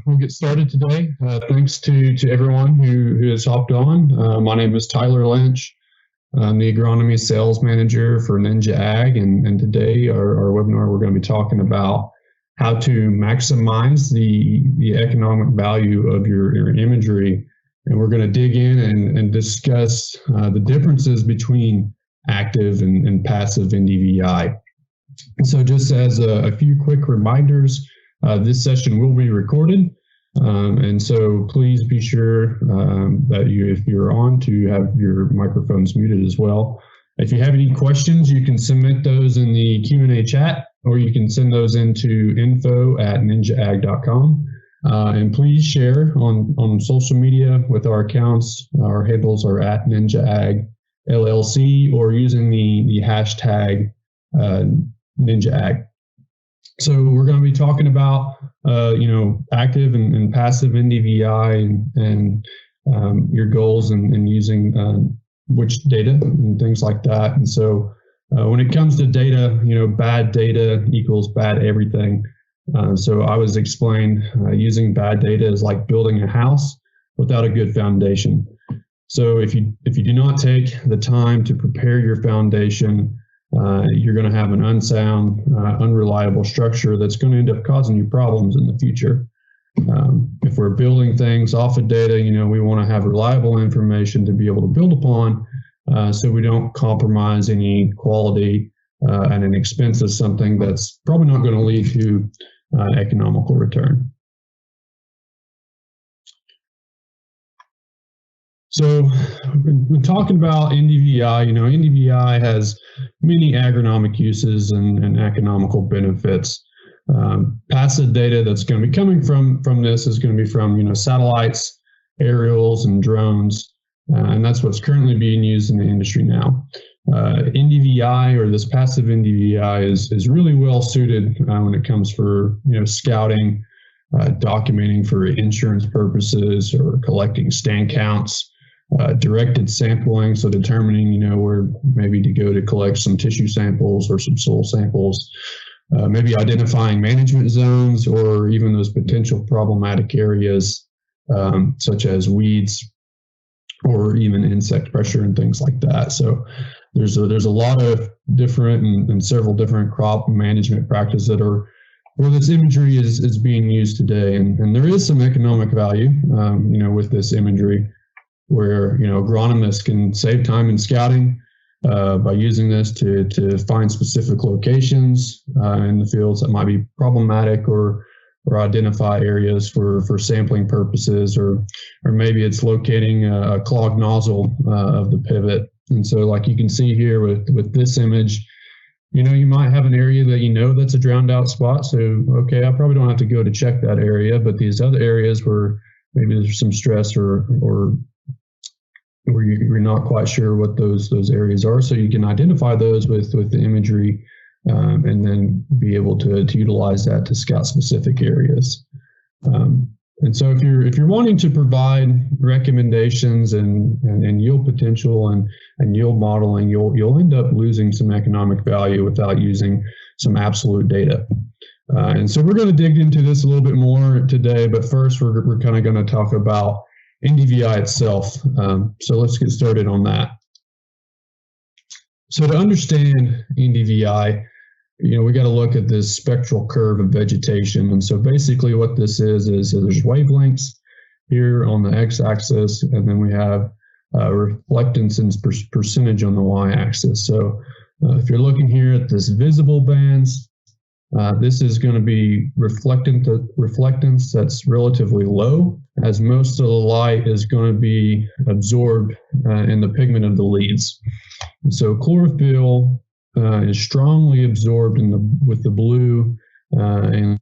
We'll get started today. Thanks to everyone who has hopped on. My name is Tyler Lynch. I'm the Agronomy Sales Manager for Ninja Ag, and today our webinar we're going to be talking about how to maximize the economic value of your imagery. And we're going to dig in and discuss the differences between active and passive NDVI. So just as a few quick reminders, this session will be recorded, and so please be sure that if you're on, to have your microphones muted as well. If you have any questions, you can submit those in the Q&A chat, or you can send those into info@ninjaag.com. And please share on social media with our accounts. Our handles are @NinjaAg LLC, or using the hashtag NinjaAg. So we're going to be talking about, active and passive NDVI and your goals and using which data and things like that. And so when it comes to data, bad data equals bad everything. So I was explained using bad data is like building a house without a good foundation. So if you do not take the time to prepare your foundation, you're going to have an unsound, unreliable structure that's going to end up causing you problems in the future. If we're building things off of data, we want to have reliable information to be able to build upon, so we don't compromise any quality at an expense of something that's probably not going to lead to economical return. So when talking about NDVI, NDVI has many agronomic uses and economical benefits. Passive data that's going to be coming from this is going to be from satellites, aerials, and drones, and that's what's currently being used in the industry now. NDVI, or this passive NDVI, is really well suited when it comes for scouting, documenting for insurance purposes, or collecting stand counts. Directed sampling, so determining, where maybe to go to collect some tissue samples or some soil samples, maybe identifying management zones or even those potential problematic areas, such as weeds or even insect pressure and things like that. So there's a lot of different and several different crop management practices that are where this imagery is being used today, and there is some economic value, with this imagery, where agronomists can save time in scouting by using this to find specific locations in the fields that might be problematic, or identify areas for sampling purposes, or maybe it's locating a clogged nozzle of the pivot. And so, like you can see here with this image, you might have an area that that's a drowned out spot. So okay, I probably don't have to go to check that area, but these other areas where maybe there's some stress or where you're not quite sure what those areas are, so you can identify those with the imagery, and then be able to utilize that to scout specific areas. And so if you're wanting to provide recommendations and yield potential and yield modeling, you'll end up losing some economic value without using some absolute data. And so we're going to dig into this a little bit more today, but first we're kind of going to talk about NDVI itself. So let's get started on that. So to understand NDVI, we got to look at this spectral curve of vegetation. And so basically what this is there's wavelengths here on the x-axis, and then we have reflectance and percentage on the y-axis. So if you're looking here at this visible bands, this is going to be reflectance that's relatively low, as most of the light is going to be absorbed in the pigment of the leaves. And so chlorophyll is strongly absorbed with the blue and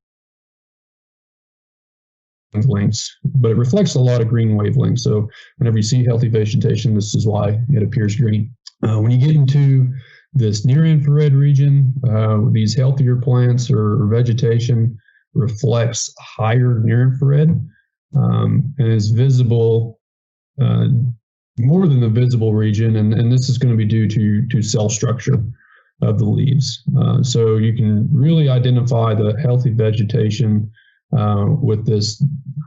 wavelengths, but it reflects a lot of green wavelengths. So whenever you see healthy vegetation, this is why it appears green. When you get into this near-infrared region, these healthier plants or vegetation reflects higher near-infrared, and is visible more than the visible region, and this is going to be due to cell structure of the leaves. So you can really identify the healthy vegetation with this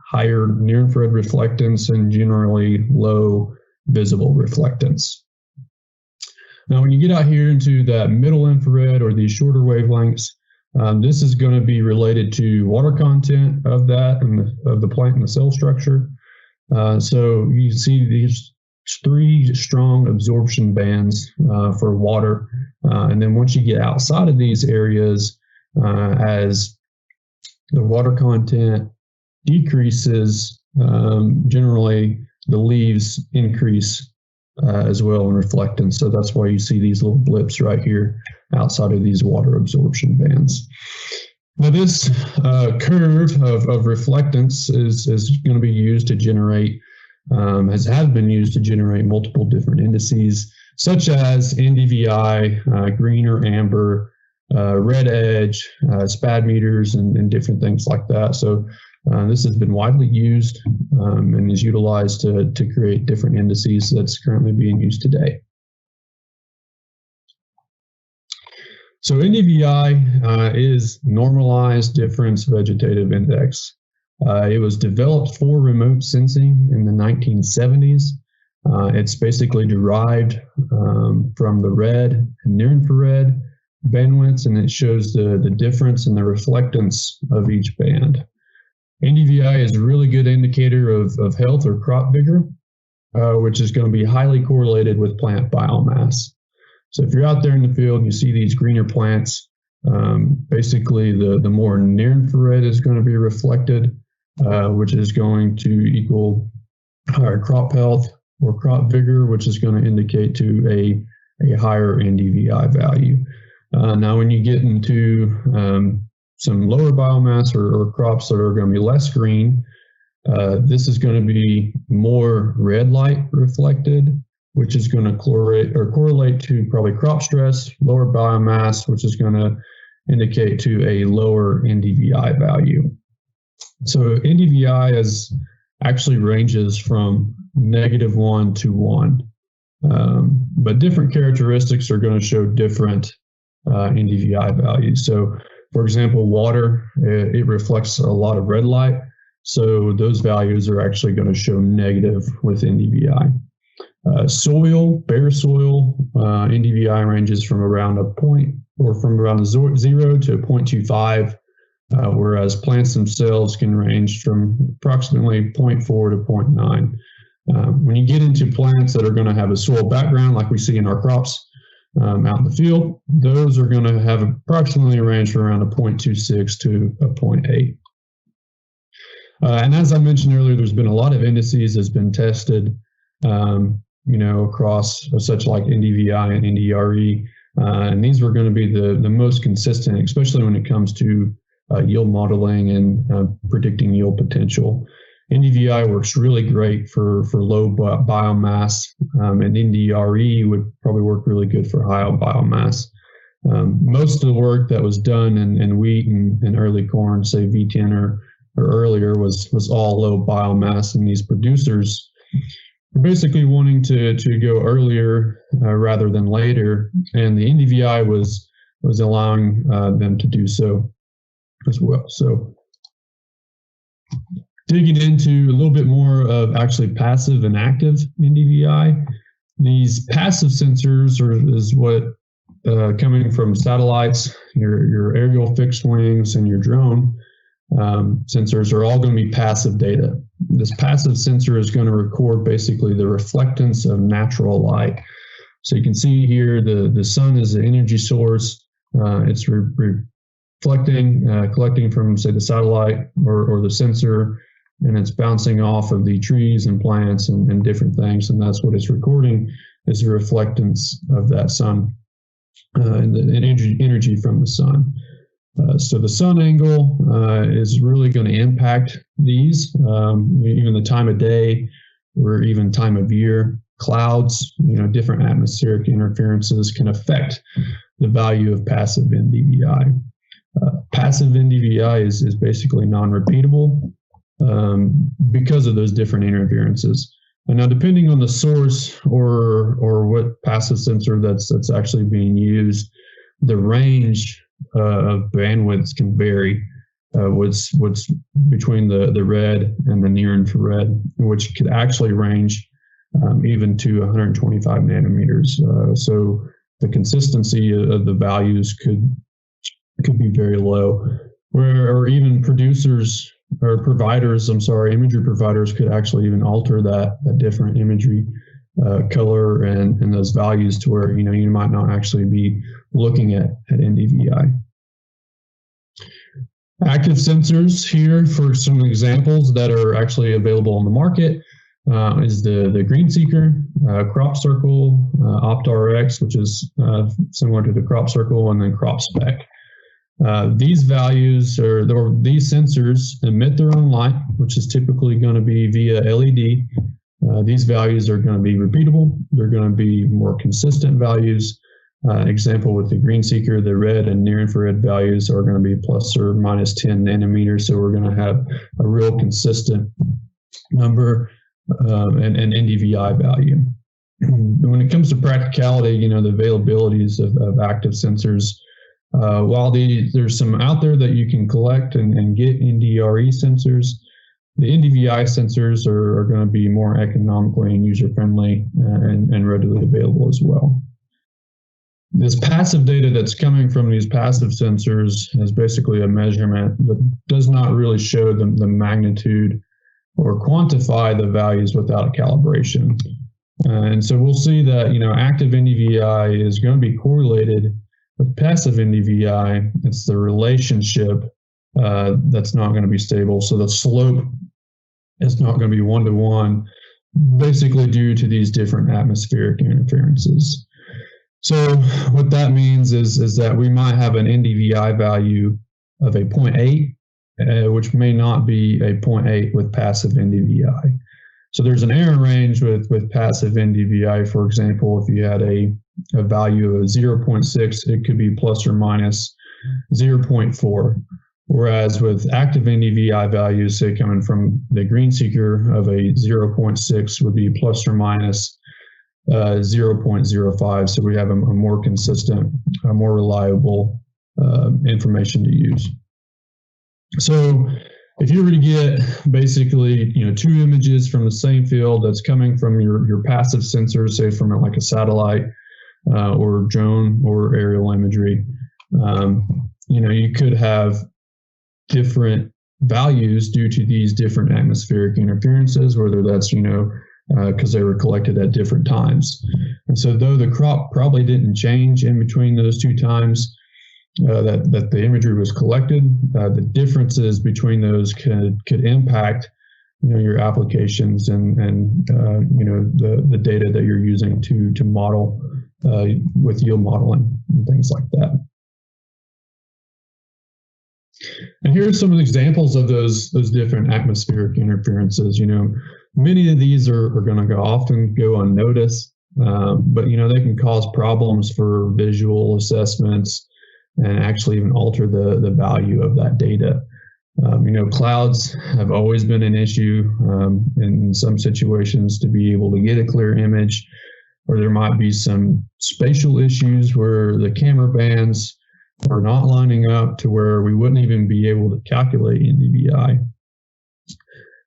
higher near-infrared reflectance and generally low visible reflectance. Now, when you get out here into that middle infrared or these shorter wavelengths, this is going to be related to water content of that and of the plant and the cell structure. So you see these 3 strong absorption bands for water. And then once you get outside of these areas, as the water content decreases, generally the leaves increase as well in reflectance. So that's why you see these little blips right here outside of these water absorption bands. Now this curve of reflectance is going to be used to generate, has been used to generate multiple different indices, such as NDVI, green or amber, red edge, SPAD meters, and different things like that. So this has been widely used and is utilized to create different indices that's currently being used today. So NDVI is Normalized Difference Vegetative Index. It was developed for remote sensing in the 1970s. It's basically derived from the red and near-infrared bandwidths, and it shows the difference in the reflectance of each band. NDVI is a really good indicator of health or crop vigor, which is going to be highly correlated with plant biomass. So if you're out there in the field and you see these greener plants, basically the more near-infrared is going to be reflected, which is going to equal higher crop health or crop vigor, which is going to indicate to a higher NDVI value. Now, when you get into some lower biomass or crops that are going to be less green, this is going to be more red light reflected, which is going to correlate to probably crop stress, lower biomass, which is going to indicate to a lower NDVI value. So NDVI actually ranges from -1 to 1, but different characteristics are going to show different NDVI values. So, for example, water, it reflects a lot of red light, so those values are actually going to show negative with NDVI. Soil, bare soil, NDVI ranges from around a point or from around 0 to 0.25, whereas plants themselves can range from approximately 0.4 to 0.9. When you get into plants that are going to have a soil background, like we see in our crops out in the field, those are going to have approximately a range from around a 0.26 to a 0.8. And as I mentioned earlier, there's been a lot of indices that's been tested, across such like NDVI and NDRE, and these were going to be the most consistent, especially when it comes to yield modeling and predicting yield potential. NDVI works really great for low biomass, and NDRE would probably work really good for high biomass. Most of the work that was done in wheat and early corn, say V10 or earlier, was all low biomass, and these producers were basically wanting to go earlier rather than later, and the NDVI was allowing them to do so as well. So digging into a little bit more of actually passive and active NDVI, these passive sensors is what coming from satellites, your aerial fixed wings, and your drone sensors are all going to be passive data. This passive sensor is going to record basically the reflectance of natural light. So you can see here the sun is the energy source. It's reflecting, collecting from, say, the satellite or the sensor, and it's bouncing off of the trees and plants and different things, and that's what it's recording, is the reflectance of that sun and the energy from the sun. So the sun angle is really going to impact these, even the time of day or even time of year. Clouds, different atmospheric interferences can affect the value of passive NDVI. Passive NDVI is basically non-repeatable because of those different interferences. And now, depending on the source or what passive sensor that's actually being used, the range of bandwidths can vary. what's between the red and the near infrared, which could actually range even to 125 nanometers. So the consistency of the values could be very low, or even producers or providers, imagery providers could actually even alter that different imagery color and those values to where you might not actually be looking at NDVI. Active sensors here for some examples that are actually available on the market is the Green Seeker, Crop Circle, OptRx, which is similar to the Crop Circle, and then Crop Spec. These values these sensors emit their own light, which is typically going to be via LED. These values are going to be repeatable. They're going to be more consistent values. Example with the Green Seeker, the red and near infrared values are going to be plus or minus 10 nanometers. So we're going to have a real consistent number and NDVI value. When it comes to practicality, the availabilities of active sensors, while there's some out there that you can collect and get NDRE sensors, the NDVI sensors are going to be more economically and user-friendly and readily available as well. This passive data that's coming from these passive sensors is basically a measurement that does not really show the magnitude or quantify the values without a calibration. And so we'll see that active NDVI is going to be correlated with passive NDVI. It's the relationship that's not going to be stable. So the slope is not going to be one-to-one, basically due to these different atmospheric interferences. So what that means is that we might have an NDVI value of a 0.8, which may not be a 0.8 with passive NDVI. So there's an error range with passive NDVI. For example, if you had a value of 0.6, it could be plus or minus 0.4. Whereas with active NDVI values, say coming from the Green Seeker of a 0.6 would be plus or minus 0.05. So we have a more consistent, more reliable information to use. So if you were to get basically two images from the same field that's coming from your passive sensors, say from like a satellite or drone or aerial imagery, you could have different values due to these different atmospheric interferences, whether that's because they were collected at different times. And so though the crop probably didn't change in between those two times that the imagery was collected, the differences between those could impact your applications and the data that you're using to model with yield modeling and things like that. And here are some of the examples of those different atmospheric interferences. Many of these are going to often go unnoticed, but they can cause problems for visual assessments and actually even alter the value of that data. Clouds have always been an issue in some situations to be able to get a clear image, or there might be some spatial issues where the camera bands are not lining up to where we wouldn't even be able to calculate NDVI.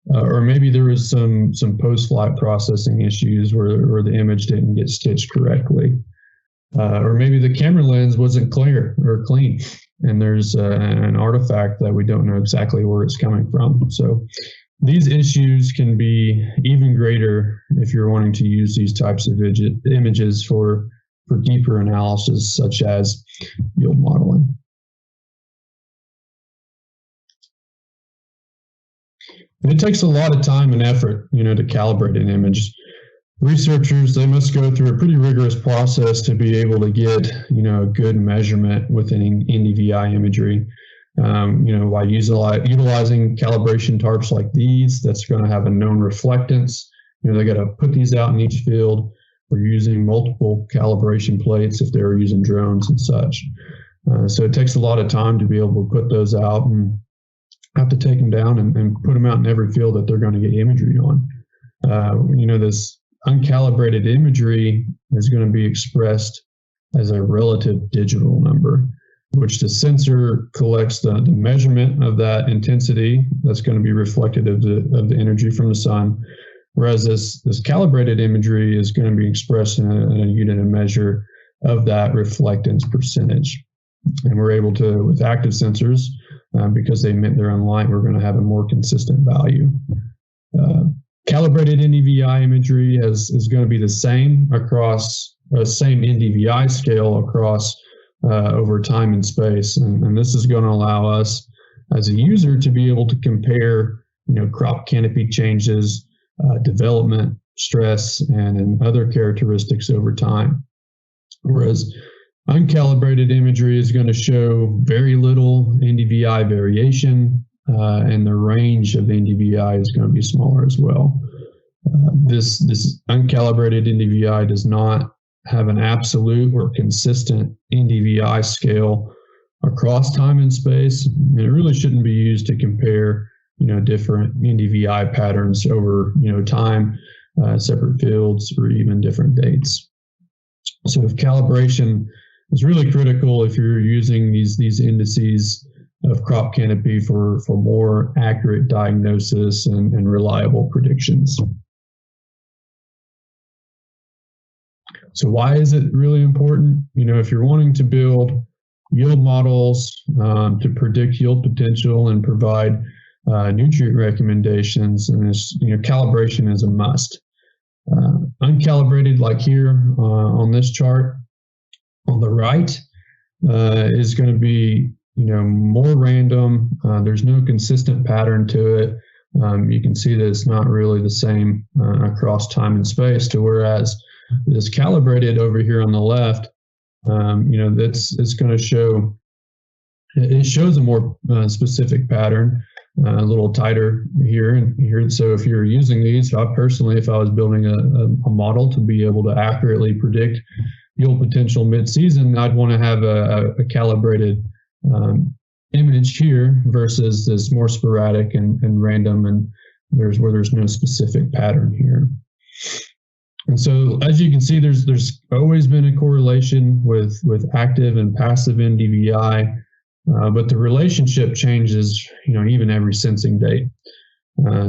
Or maybe there was some post-flight processing issues where the image didn't get stitched correctly. Or maybe the camera lens wasn't clear or clean, and there's an artifact that we don't know exactly where it's coming from. So these issues can be even greater if you're wanting to use these types of images for deeper analysis, such as yield modeling. And it takes a lot of time and effort, to calibrate an image. Researchers, they must go through a pretty rigorous process to be able to get, a good measurement within NDVI imagery. By utilizing calibration tarps like these, that's going to have a known reflectance. They got to put these out in each field. We're using multiple calibration plates if they're using drones and such. So it takes a lot of time to be able to put those out and have to take them down and put them out in every field that they're going to get imagery on. This uncalibrated imagery is going to be expressed as a relative digital number. which the sensor collects the measurement of that intensity that's going to be reflected of the energy from the sun, whereas this calibrated imagery is going to be expressed in a unit of measure of that reflectance percentage. And we're able to, with active sensors, because they emit their own light, we're going to have a more consistent value. Calibrated NDVI imagery is going to be the same across same NDVI scale across over time and space, and this is going to allow us as a user to be able to compare, crop canopy changes, development, stress, and other characteristics over time. Whereas uncalibrated imagery is going to show very little NDVI variation, and the range of the NDVI is going to be smaller as well. This uncalibrated NDVI does not have an absolute or consistent NDVI scale across time and space, and it really shouldn't be used to compare, different NDVI patterns over, time, separate fields, or even different dates. So if calibration is really critical if you're using these indices of crop canopy for more accurate diagnosis and reliable predictions. So why is it really important? If you're wanting to build yield models to predict yield potential and provide nutrient recommendations, and this, calibration is a must. Uncalibrated, like here on this chart on the right, is going to be more random. There's no consistent pattern to it. You can see that it's not really the same across time and space. To whereas this calibrated over here on the left, it's going to show. It shows a more specific pattern, a little tighter here and here. So if you're using these, if I was building a model to be able to accurately predict yield potential mid-season, I'd want to have a calibrated image here versus this more sporadic and random, and there's no specific pattern here. And so, as you can see, there's always been a correlation with active and passive NDVI, but the relationship changes, even every sensing date.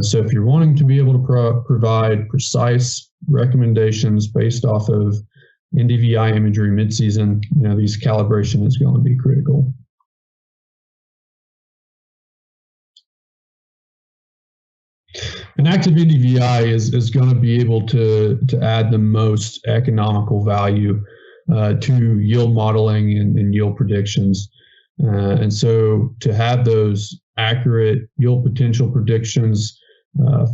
So if you're wanting to be able to provide precise recommendations based off of NDVI imagery mid-season, these calibration is going to be critical. An active NDVI is going to be able to add the most economical value to yield modeling and yield predictions. And so to have those accurate yield potential predictions,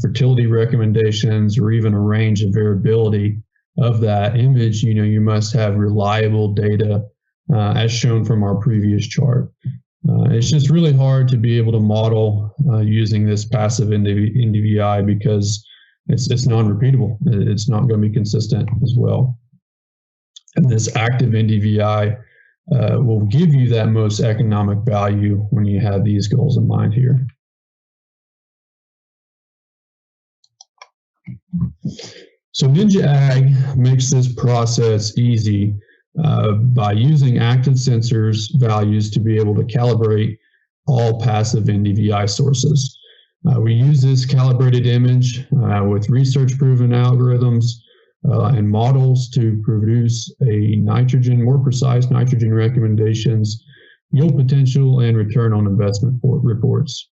fertility recommendations, or even a range of variability of that image, you must have reliable data as shown from our previous chart. It's just really hard to be able to model using this passive NDVI because it's non-repeatable. It's not going to be consistent as well. And this active NDVI will give you that most economic value when you have these goals in mind here. So Ninja Ag makes this process easy by using active sensors values to be able to calibrate all passive NDVI sources. We use this calibrated image with research-proven algorithms and models to produce more precise nitrogen recommendations, yield potential, and return on investment reports.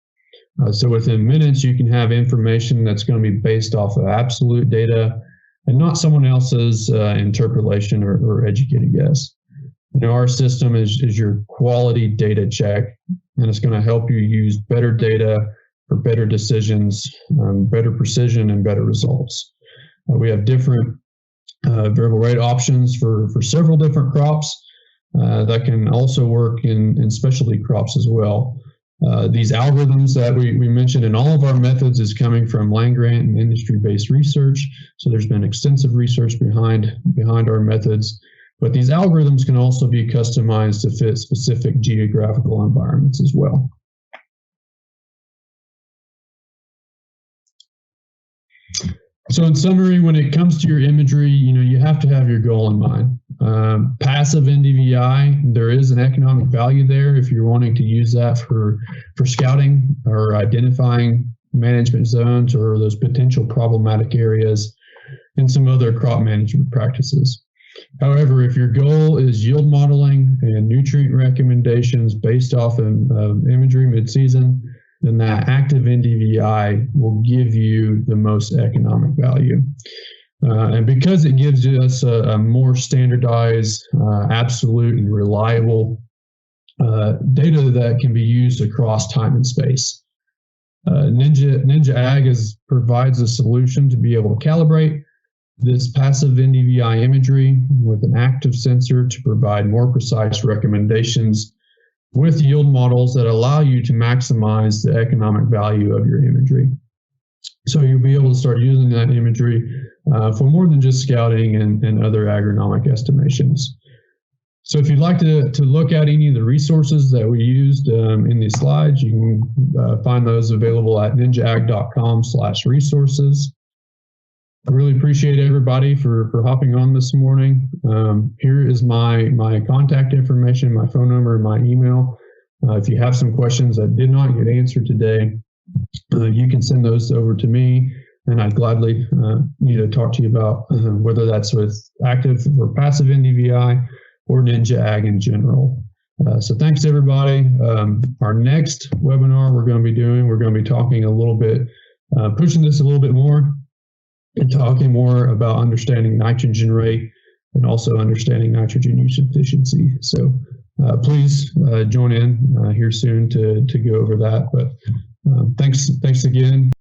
So within minutes, you can have information that's going to be based off of absolute data and not someone else's interpolation or educated guess. Our system is your quality data check, and it's going to help you use better data for better decisions, better precision, and better results. We have different variable rate options for several different crops that can also work in specialty crops as well. These algorithms that we mentioned in all of our methods is coming from land-grant and industry-based research. So there's been extensive research behind our methods, but these algorithms can also be customized to fit specific geographical environments as well. So in summary, when it comes to your imagery, you have to have your goal in mind. Passive NDVI, there is an economic value there if you're wanting to use that for scouting or identifying management zones or those potential problematic areas and some other crop management practices. However, if your goal is yield modeling and nutrient recommendations based off of imagery mid-season, then that active NDVI will give you the most economic value. And because it gives us a more standardized, absolute, and reliable data that can be used across time and space. Ninja Ag provides a solution to be able to calibrate this passive NDVI imagery with an active sensor to provide more precise recommendations with yield models that allow you to maximize the economic value of your imagery. So you'll be able to start using that imagery for more than just scouting and other agronomic estimations. So if you'd like to look at any of the resources that we used in these slides, you can find those available at ninjaag.com/resources. I really appreciate everybody for hopping on this morning. Here is my contact information, my phone number, and my email. If you have some questions that did not get answered today, you can send those over to me, and I'd gladly talk to you about whether that's with active or passive NDVI or Ninja Ag in general. So thanks, everybody. Our next webinar we're going to be talking a little bit, pushing this a little bit more, and talking more about understanding nitrogen rate and also understanding nitrogen use efficiency. So please join in here soon to go over that. But thanks again.